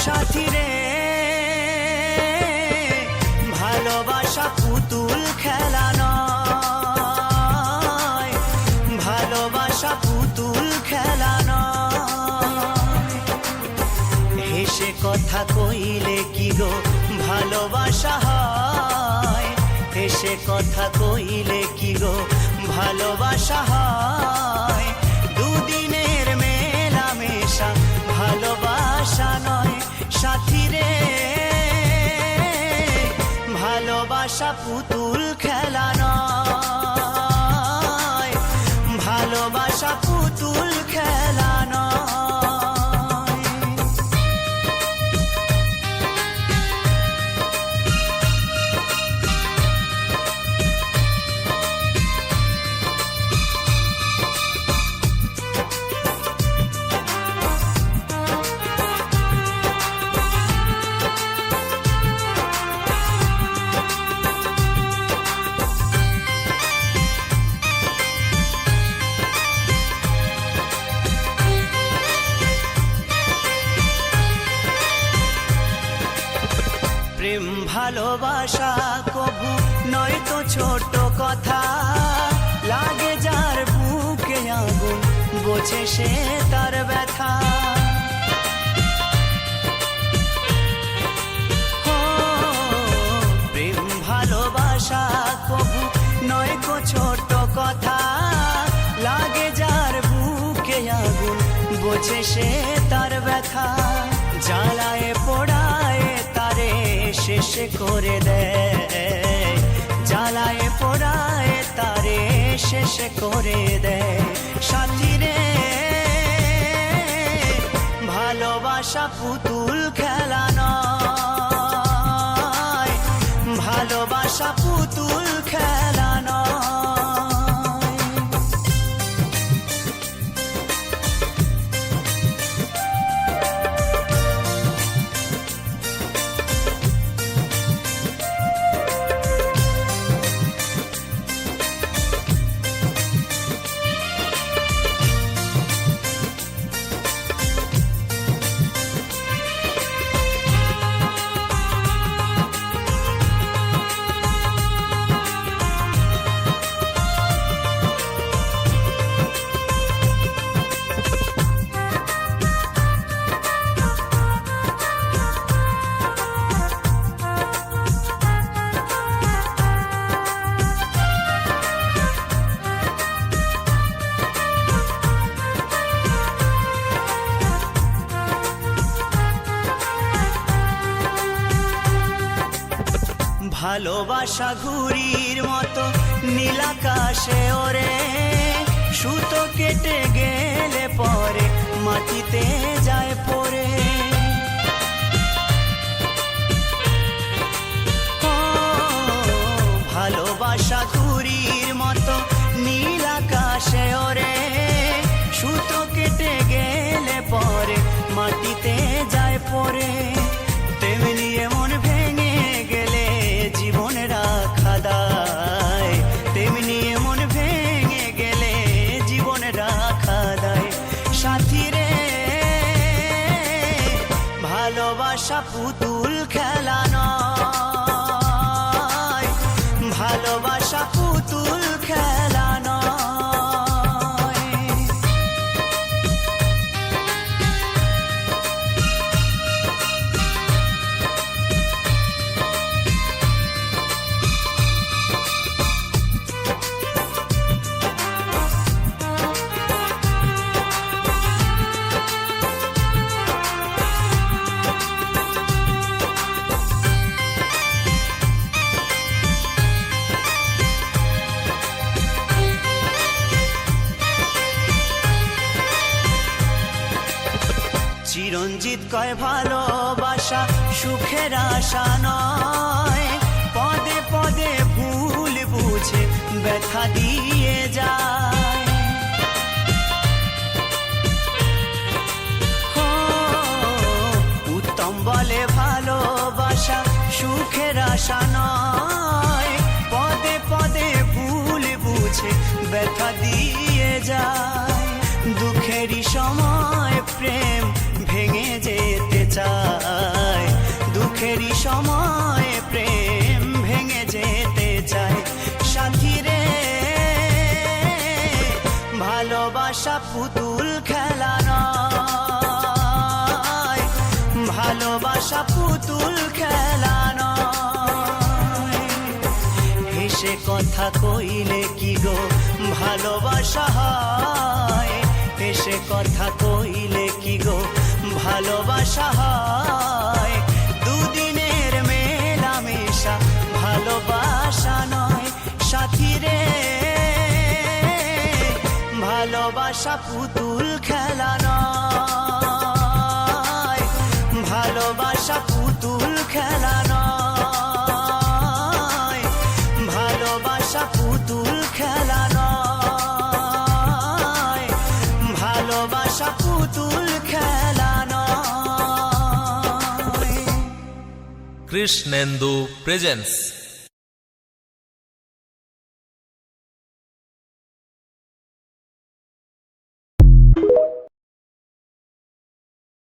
সাথী রে, ভালোবাসা পুতুল খেলা নয়, ভালোবাসা পুতুল খেলা নয়। হেসে কথা কইলে কি গো ভালোবাসা হয়, হেসে কথা কইলে কি গো ভালোবাসা হয়। দুদিনের মেলামেশা ভালোবাসা নয় সাথী রে, ভালোবাসা পুতুল খেলা নয়, ভালোবাসা পুতুল খেলা নয়। প্রেম ভালোবাসা কবু নয় তো ছোট কথা, লাগে যার বুকে আগুন বোঝে সে তার ব্যথা। প্রেম ভালোবাসা কবু নয় তো ছোট কথা, লাগে যার বুকে আগুন বোঝে সে তার ব্যথা। জ্বালায় পোড়ায় তারে শেষ করে দেয়, জ্বালায় পোড়ায় তারে শেষ করে দেয় সাথী রে, ভালোবাসা পুতুল খেলা নয়, ভালোবাসা পুতুল খেলা নয়। ভালোবাসা ঘুড়ির মতো নীলাকাশে ওরে, সুতো কেটে গেলে পরে মাটিতে যায় পড়ে। ভালোবাসা ঘুড়ির মতো নীলাকাশে ওরে, সুতো কেটে গেলে পরে মাটিতে যায় পড়ে। তেমনি এমন ভেঙে গেলে জীবন রাখা দায়, তেমনি এমন ভেঙে গেলে জীবন রাখা দায় সাথী রে, ভালোবাসা পুতুল খেলা নয়, ভালোবাসা পুতুল খেলা নয়। চিরঞ্জিত কয় ভালোবাসা সুখের আশা নয়, পদে পদে ভুল বুঝে ব্যথা দিয়ে যায়। উত্তম বলে ভালোবাসা সুখের আশা নয়, পদে পদে ভুল বুঝে ব্যথা দিয়ে যায়। দুঃখেরই সময় প্রেম ভেঙে যেতে চায়, ভালোবাসা পুতুল খেলা নয়। হেসে কথা কইলে কি গো ভালোবাসা হয়, হেসে কথা কইলে কি গো ভালোবাসা হয়। দুদিনের মেলামেশা ভালোবাসা নয় সাথী রে, ভালোবাসা পুতুল খেলা নয়, ভালোবাসা পুতুল খেলা নয়, ভালোবাসা পুতুল খেলা নয়, ভালোবাসা পুতুল খেলা নয়। কৃষ্ণেন্দু প্রেজেন্স।